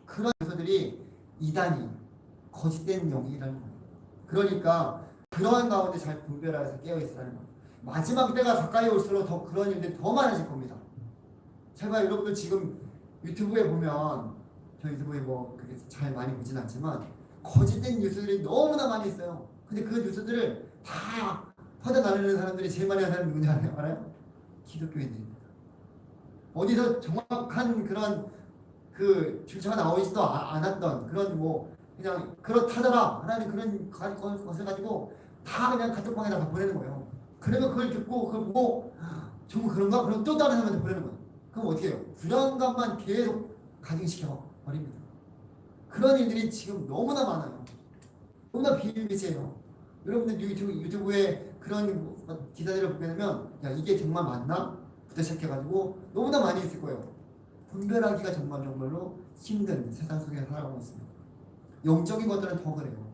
그런 요소들이 이단이 거짓된 영이라는 거예요. 그러니까 그러한 가운데 잘 분별해서 깨어있으라는 거예요. 마지막 때가 가까이 올수록 더 그런 일들이 더 많아질 겁니다. 제가 여러분들 지금 유튜브에 보면 저 유튜브에 뭐 그렇게 잘 많이 보진 않지만 거짓된 뉴스들이 너무나 많이 있어요. 근데 그 뉴스들을 다 퍼져나르는 사람들이 제일 많이 하는 사람이 누군지 알아요? 기독교인들입니다. 어디서 정확한 그런 그 출처가 나오지도 않았던 그런 뭐 그냥 그렇다더라 하는 그런 것을 가지고 다 그냥 카톡방에다 다 보내는 거예요. 그러면 그걸 듣고 그걸 보고 정말 그런가? 그럼 또 다른 사람한테 보내는 거예요. 그럼 어떻게 해요? 불안감만 계속 가중시켜 버립니다. 그런 일들이 지금 너무나 많아요. 너무나 비일비재해요. 여러분들 유튜브에 그런 기사들을 보게 되면 야 이게 정말 맞나? 부터 시작해가지고 너무나 많이 있을 거예요. 분별하기가 정말로 힘든 세상 속에 살아가고 있습니다. 영적인 것들은 더 그래요.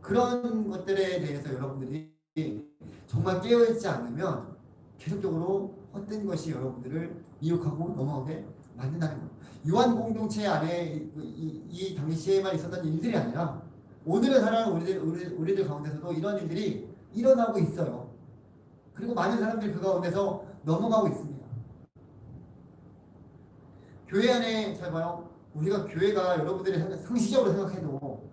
그런 것들에 대해서 여러분들이 정말 깨어있지 않으면 계속적으로 헛된 것이 여러분들을 미혹하고 넘어가게 만든다는 거예요. 유한 공동체 안에 이 당시에만 있었던 일들이 아니라 오늘을 살아가는 우리들 가운데서도 이런 일들이 일어나고 있어요. 그리고 많은 사람들이 그 가운데서 넘어가고 있습니다. 교회 안에 잘 봐요. 우리가 교회가 여러분들이 상식적으로 생각해도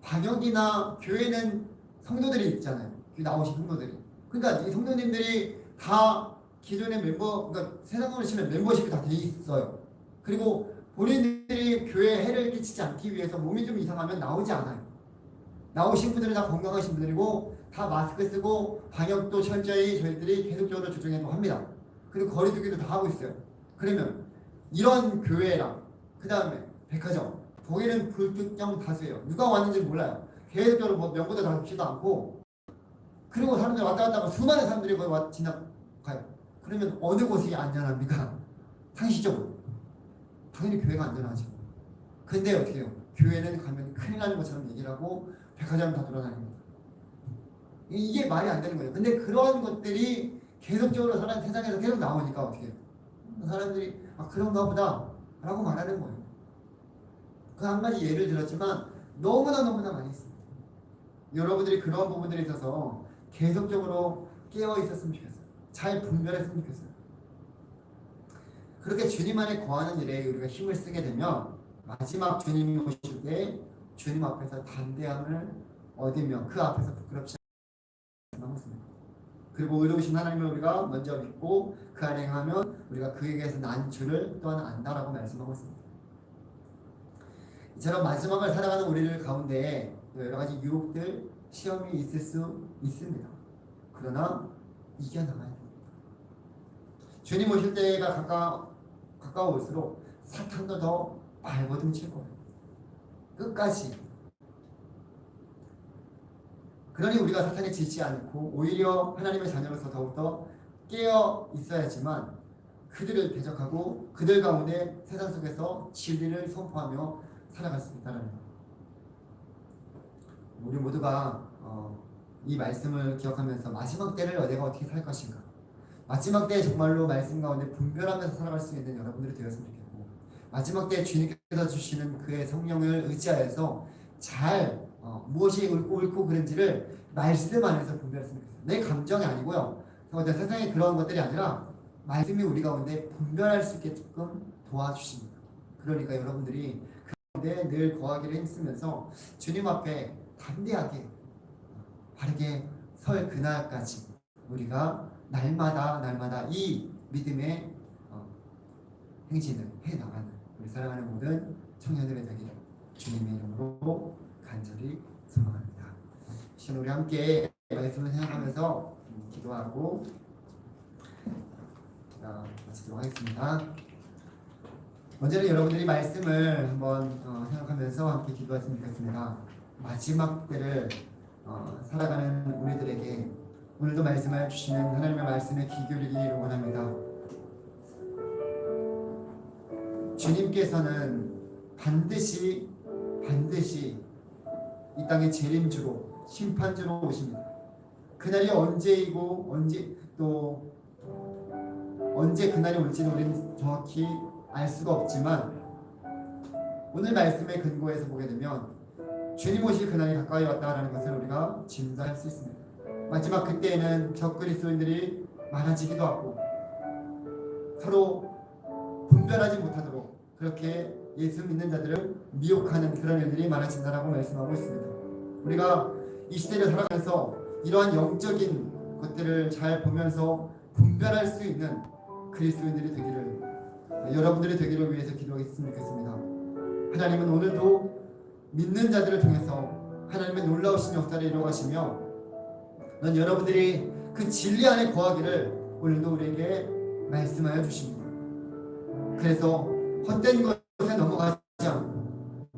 방역이나 교회는 성도들이 있잖아요. 나오신 성도들이. 그러니까 이 성도님들이 다 기존의 그러니까 세상으로 치면 멤버십이 다 돼 있어요. 그리고 본인들이 교회에 해를 끼치지 않기 위해서 몸이 좀 이상하면 나오지 않아요. 나오신 분들은 다 건강하신 분들이고 다 마스크 쓰고 방역도 철저히 저희들이 계속적으로 조정해도 합니다. 그리고 거리두기도 다 하고 있어요. 그러면 이런 교회랑 그 다음에 백화점 거기는 불특정 다수예요. 누가 왔는지 몰라요. 계속적으로 뭐 명부도 다르지도 않고 그리고 사람들 왔다 갔다 하면 수많은 사람들이 거기 지나가요. 그러면 어느 곳이 안전합니까? 상식적으로 당연히 교회가 안전하죠. 근데 어떻게 해요? 교회는 가면 큰일 나는 것처럼 얘기를 하고 백화점 다 돌아다닙니다. 이게 말이 안 되는 거예요. 근데 그런 것들이 계속적으로 세상에서 계속 나오니까 어떻게 해요? 사람들이 그런가 보다 라고 말하는 거예요. 그 한 가지 예를 들었지만 너무나 많이 있습니다. 여러분들이 그런 부분들에 있어서 계속적으로 깨어 있었으면 좋겠어요. 잘 분별했으면 좋겠어요. 그렇게 주님 안에 거하는 일에 우리가 힘을 쓰게 되면 마지막 주님이 오실 때 주님 앞에서 담대함을 얻으며 그 앞에서 부끄럽지 않은 것입니다. 그리고 의로우신 하나님을 우리가 먼저 믿고 그 안에 행하면 우리가 그에게서 난 줄을 또한 안다라고 말씀하고 있습니다. 이처럼 마지막을 살아가는 우리들 가운데 여러 가지 유혹들, 시험이 있을 수 있습니다. 그러나 이겨나가야 됩니다. 주님 오실 때가 가까워올수록 사탄도 더 발버둥 칠 거예요. 끝까지. 그러니 우리가 사탄에 지지 않고 오히려 하나님의 자녀로서 더욱더 깨어 있어야지만 그들을 대적하고 그들 가운데 세상 속에서 진리를 선포하며 살아갈 수 있다는 거예요. 우리 모두가 이 말씀을 기억하면서 마지막 때를 내가 어떻게 살 것인가, 마지막 때에 정말로 말씀 가운데 분별하면서 살아갈 수 있는 여러분들이 되었으면 좋겠고, 마지막 때에 주님께서 주시는 그의 성령을 의지하여서 잘 무엇이 옳고 그른지를 말씀 안에서 분별했으면 좋겠어요. 내 감정이 아니고요, 어떤 세상의 그런 것들이 아니라 말씀이 우리 가운데 분별할 수 있게끔 도와주십니다. 그러니까 여러분들이 그 가운데 늘 거하기를 힘쓰면서 주님 앞에 담대하게 바르게 설 그날까지 우리가 날마다 이 믿음의 행진을 해나가는 우리 사랑하는 모든 청년들의 되기를 주님의 이름으로 간절히 소망합니다. 우리 함께 말씀을 생각하면서 기도하고 마치도록 하겠습니다. 먼저는 여러분들이 말씀을 한번 생각하면서 함께 기도했으면 좋겠습니다. 마지막 때를 살아가는 우리들에게 오늘도 말씀을 주시는 하나님의 말씀에 귀 기울이기를 원합니다. 주님께서는 반드시 이 땅의 재림주로 심판주로 오십니다. 그날이 언제이고 언제 그날이 올지는 우리는 정확히 알 수가 없지만 오늘 말씀의 근거에서 보게 되면 주님 오실 그날이 가까이 왔다라는 것을 우리가 짐작할 수 있습니다. 마지막 그때에는 적그리스도인들이 많아지기도 하고 서로 분별하지 못하도록 그렇게 예수 믿는 자들을 미혹하는 그런 일들이 많아진다라고 말씀하고 있습니다. 우리가 이 시대를 살아가면서 이러한 영적인 것들을 잘 보면서 분별할 수 있는 그리스도인들이 되기를, 여러분들이 되기를 위해서 기도하겠으면 좋겠습니다. 하나님은 오늘도 믿는 자들을 통해서 하나님의 놀라우신 역사를 이루어가시며 넌 여러분들이 그 진리 안에 거하기를 오늘도 우리에게 말씀하여 주십니다. 그래서 헛된 것에 넘어가지 않고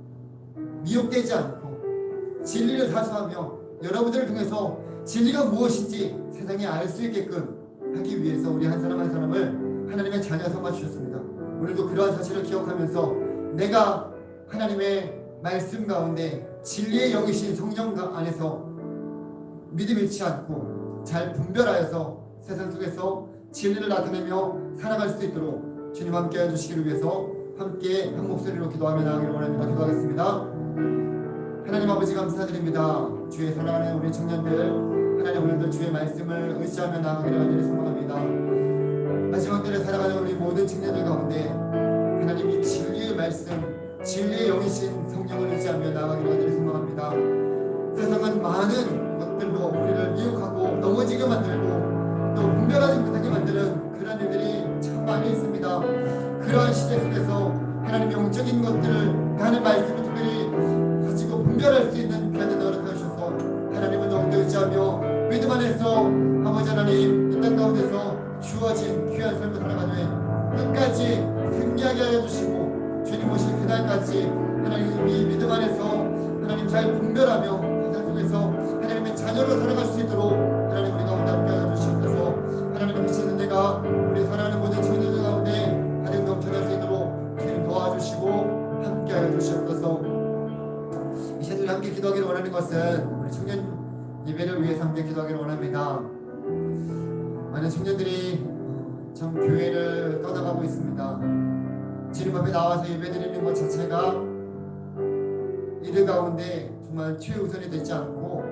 미혹되지 않고 진리를 사수하며 여러분들을 통해서 진리가 무엇인지 세상에 알 수 있게끔 하기 위해서 우리 한 사람 한 사람을 하나님의 자녀 삼아 주셨습니다. 오늘도 그러한 사실을 기억하면서 내가 하나님의 말씀 가운데 진리의 영이신 성령 안에서 믿음 잃지 않고 잘 분별하여서 세상 속에서 진리를 나타내며 살아갈 수 있도록 주님 함께 해주시기를 위해서 함께 한 목소리로 기도하며 나아가기를 원합니다. 기도하겠습니다. 하나님 아버지 감사드립니다. 주의 사랑하는 우리 청년들 하나님 오늘도 주의 말씀을 의지하며 나아가기를 간절히 소망합니다. 마지막 때를 살아가는 우리 모든 청년들 가운데 하나님이 진리의 말씀 진리의 영이신 성령을 의지하며 나아가기를 간절히 소망합니다. 세상은 많은 것들로 우리를 미혹하고 넘어지게 만들고 또 분별하지 못하게 만드는 그런 일들이 참 많이 있습니다. 그러한 시대 속에서 하나님의 영적인 것들을 하나님 말씀을 특별히 가지고 분별할 수 있는 귀한 은혜를 허락하셔서 하나님을 더욱더 의지하며 믿음 안에서 아버지 하나님 이 땅 가운데서 주어진 귀한 삶을 살아가되 끝까지 승리하게 하여 주시고 주님 오실 그날까지 하나님 이 믿음 안에서 하나님 잘 분별하며 세상 속에서 하나님의 자녀로 살아갈 수 있도록 하나님 우리 가운데 함께 하여 주시옵소서. 하나님 미치는 내가 우리 사랑하는 모든 청년들 가운데 하나님 넘쳐날 수 있도록 주님 도와주시고 함께 하여 주시옵소서. 이 시간에 함께 기도하기를 원하는 것은 우리 청년 예배를 위해서 함께 기도하기를 원합니다. 많은 청년들이 참 교회를 떠나가고 있습니다. 주님 앞에 나와서 예배드리는 것 자체가 이들 가운데 정말 최우선이 되지 않고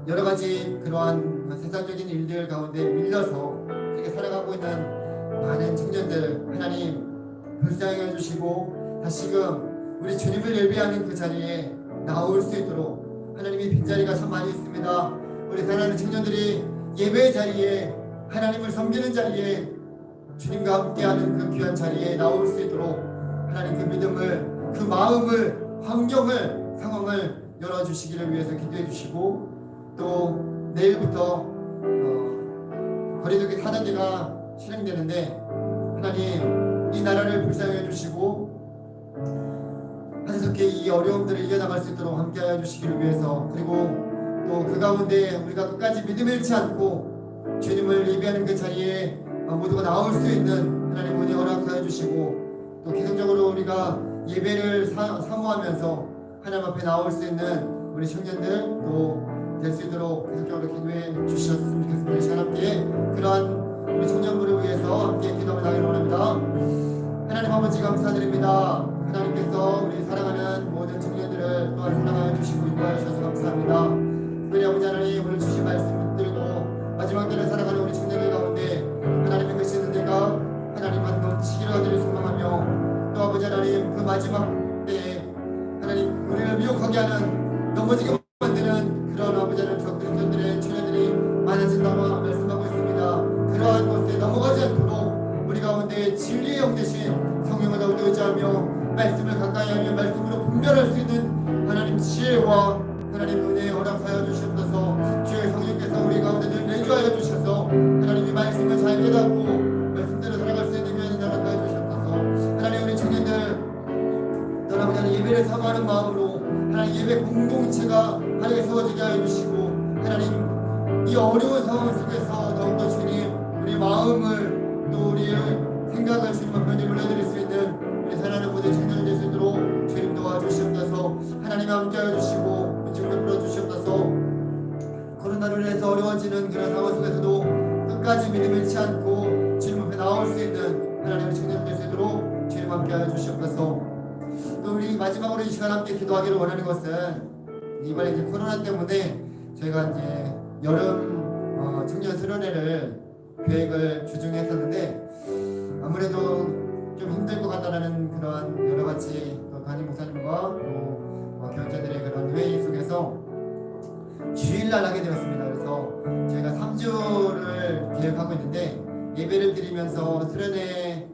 여러 가지 그러한 세상적인 일들 가운데 밀려서 그렇게 살아가고 있는 많은 청년들 하나님 불쌍히 해주시고 다시금 우리 주님을 예배하는 그 자리에 나올 수 있도록 하나님이 빈자리가 참 많이 있습니다. 우리 사랑하는 청년들이 예배 자리에 하나님을 섬기는 자리에 주님과 함께하는 그 귀한 자리에 나올 수 있도록 하나님 그 믿음을 그 마음을 환경을 상황을 열어주시기를 위해서 기도해 주시고 또 내일부터 거리두기 4단계가 실행되는데 하나님 이 나라를 불쌍히 해주시고 한석히 이 어려움들을 이겨나갈 수 있도록 함께하여 주시기를 위해서 그리고 또 그 가운데 우리가 끝까지 믿음 잃지 않고 주님을 예배하는 그 자리에 모두가 나올 수 있는 하나님 은혜 허락하여 주시고 또 계속적으로 우리가 예배를 사모하면서 하나님 앞에 나올 수 있는 우리 청년들도 될 수 있도록 계속적으로 기도해 주셨으면 좋겠습니다. 이 시간 함께 그러한 우리 청년부를 위해서 함께 기도하며 나가기를 원합니다. 하나님 아버지 감사드립니다. 하나님께서 우리 사랑하는 모든 청년들을 또한 사랑하여 주시고 인도하여 주셔서 감사합니다. 특별히 아버지 하나님 오늘 주신 말씀 붙들고 마지막 때를 살아가는 우리 청년들 가운데 하나님의 그 은혜가 하나님만 넘치기를 간절히 소망하며 또 아버지 하나님 그 마지막 때에 하나님 우리를 미혹하게 하는 넘어지게 만드는 그런 아버지 하나님 적그리스도들의 청년들이 많아진다고 말씀하고 있습니다. 그러한 곳에 넘어가지 않도록 우리 가운데 진리의 영 대신 성령을 더욱 의지하며 말씀을 가까이 하며 말씀으로 분별할 수 있는 하나님 지혜와 하나님 은혜 허락하여 주시옵소서. 주의 성령께서 우리 가운데 늘 내주하여 주셔서 하나님의 말씀을 잘 깨닫고 말씀대로 살아갈 수 있는 귀한 은혜 허락하여 주시옵소서. 이 어려운 상황 속에서 더욱더 주님 우리 마음을 또 우리의 생각을 주님 앞에 올려드릴 수 있는 우리 사랑하는 모든 청년이 될 수 있도록 주님 도와주시옵소서. 하나님 함께하여 주시고 이쪽으로 풀어주시옵소서. 코로나로 인해서 어려워지는 그런 상황 속에서도 끝까지 믿음을 잃지 않고 주님 앞에 나올 수 있는 하나님의 청년 될 수 있도록 주님 함께하여 주시옵소서. 또 우리 마지막으로 이 시간 함께 기도하기를 원하는 것은 이번에 이제 코로나 때문에 저희가 이제 여름 청년 수련회를 계획을 주중했었는데 아무래도 좀 힘들 것 같다라는 그런 여러 가지 또 담임 목사님과 또 교육자들의 그런 회의 속에서 주일날 하게 되었습니다. 그래서 저희가 3주를 계획하고 있는데 예배를 드리면서 수련회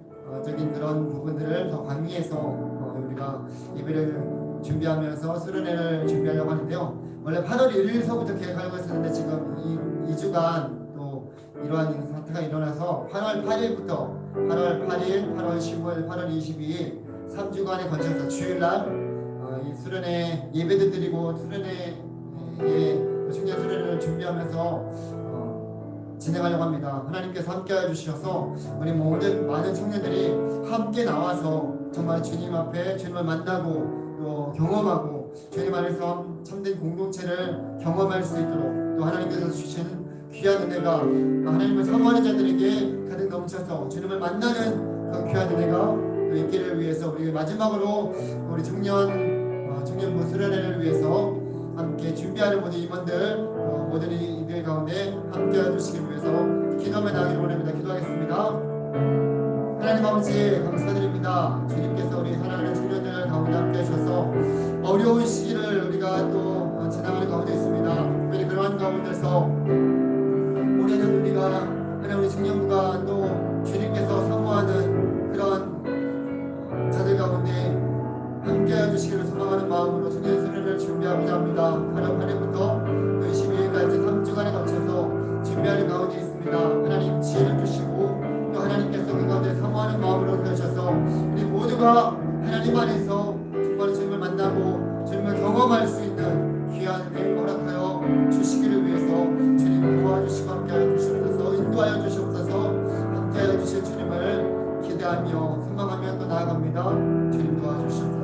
적인 그런 부분들을 더 강의해서 우리가 예배를 준비하면서 수련회를 준비하려고 하는데요. 원래 8월 1일서부터 계획하려고 했었는데 지금 2주간 또 이러한 사태가 일어나서 8월 8일부터 8월 8일, 8월 15일, 8월 22일 3주간에 걸쳐서 주일날 이 수련회 예배도 드리고 수련회에 청년 수련회를 준비하면서 진행하려고 합니다. 하나님께서 함께해 주셔서 우리 모든 많은 청년들이 함께 나와서 정말 주님 앞에 주님을 만나고 또 경험하고 주님 안에서 참된 공동체를 경험할 수 있도록 또 하나님께서 주시는 귀한 은혜가 하나님을 사모하는 자들에게 가득 넘쳐서 주님을 만나는 그 귀한 은혜가 또 있기를 위해서 우리 마지막으로 우리 청년부 수련회를 위해서 함께 준비하는 모든 임원들 모든 이들 가운데 함께해 주시기 위해서 기도하며 나가기를 원합니다. 기도하겠습니다. 하나님 아버지 감사드립니다. 주님께서 우리 사랑하는 청년들 가운데 함께해 주셔서 어려운 시기를 우리가 또 지나가는 가운데 있습니다. 특별히 그러한 가운데서 올해는 우리가 하나님 우리 청년부가 또 주님께서 사모하는 그런 자들 가운데 함께해 주시기를 소망하는 마음으로 청년 수련회를 준비하고자 합니다. 8월 8일부터 22일까지 3주간에 걸쳐서 준비하는 가운데 있습니다. 하나님 지혜를 주시고 또 하나님께서 그 가운데 사모하는 마음으로 되셔서 우리 모두가 하나님 안에서 정말 주님을 만나고 주님을 경험할 수 있는 귀한 은혜를 허락하여 주시기를 위해서 주님을 도와주시고 함께하여 주시옵소서. 인도하여 주시옵소서. 함께하여 주실 주님을 기대하며 소망하며 또 나아갑니다. 주님 도와주시옵소서.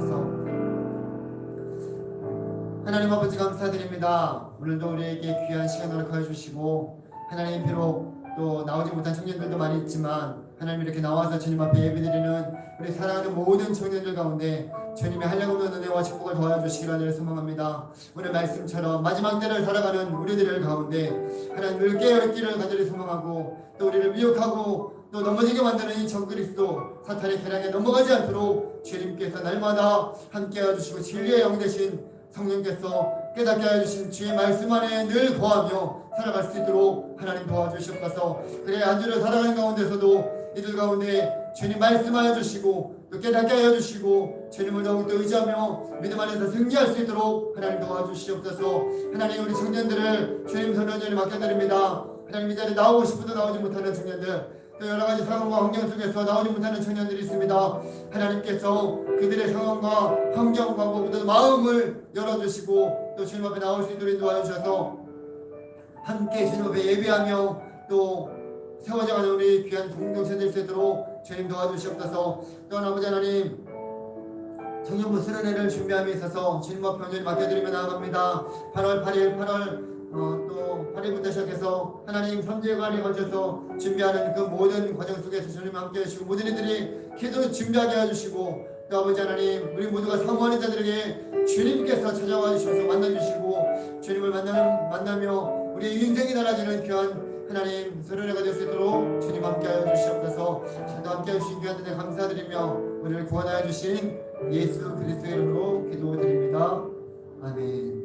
하나님 아버지 감사드립니다. 오늘도 우리에게 귀한 시간을 허락하여 주시고 하나님 비록 또 나오지 못한 청년들도 많이 있지만 하나님 이렇게 나와서 주님 앞에 예배드리는 우리 사랑하는 모든 청년들 가운데 주님이 하려고 하는 은혜와 축복을 더하여주시기를 하늘 소망합니다. 오늘 말씀처럼 마지막 때를 살아가는 우리들 가운데 하나님 늘 깨어있기를 간절히 소망하고 또 우리를 미혹하고 또 넘어지게 만드는 이 적그리스도 사탄의 계략에 넘어가지 않도록 주님께서 날마다 함께해 주시고 진리의 영 되신 성령께서 깨닫게 해주신 주의 말씀 안에 늘 거하며 살아갈 수 있도록 하나님 도와주시옵소서. 그래 한 주를 살아가는 가운데서도 이들 가운데 주님 말씀하여 주시고 또 깨닫게 하여 주시고 주님을 더욱더 의지하며 믿음 안에서 승리할 수 있도록 하나님 도와주시옵소서. 하나님 우리 청년들을 주님 선언전에 맡겨드립니다. 하나님 이 자리에 나오고 싶어도 나오지 못하는 청년들 또 여러가지 상황과 환경 속에서 나오지 못하는 청년들이 있습니다. 하나님께서 그들의 상황과 환경과 모든 마음을 열어주시고 또 주님 앞에 나올 수 있도록 인도하여 주셔서 함께 주님 앞에 예배하며 또 세워져가는 우리 귀한 공동체 될 수 있도록 주님 도와주시옵소서. 또한 아버지 하나님 청년부 수련회를 준비함에 있어서 주님 앞에 온전히 맡겨드리며 나아갑니다. 8월 8일 8월 또 8일부터 시작해서 하나님 3주간에 걸쳐서 준비하는 그 모든 과정 속에서 주님 함께 해주시고 모든 이들이 기도 준비하게 해주시고 또 아버지 하나님 우리 모두가 사모하는 자들에게 주님께서 찾아와 주셔서 만나주시고 주님을 만나며 우리의 인생이 달라지는 귀한 하나님 수련회가 될 수 있도록 주님 함께하여 주시옵소서. 주님도 함께해 주신 귀한 은혜 감사드리며 우리를 구원하여 주신 예수 그리스도의 이름으로 기도드립니다. 아멘.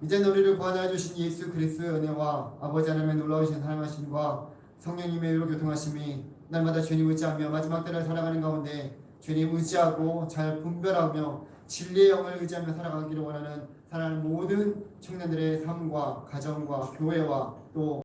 이제는 우리를 구원하여 주신 예수 그리스도의 은혜와 아버지 하나님의 놀라우신 사랑하심과 성령님의 의로 교통하심이 날마다 주님 의지하며 마지막 때를 살아가는 가운데 주님 의지하고 잘 분별하며 진리의 영을 의지하며 살아가기를 원하는 사랑하는 모든 청년들의 삶과 가정과 교회와 또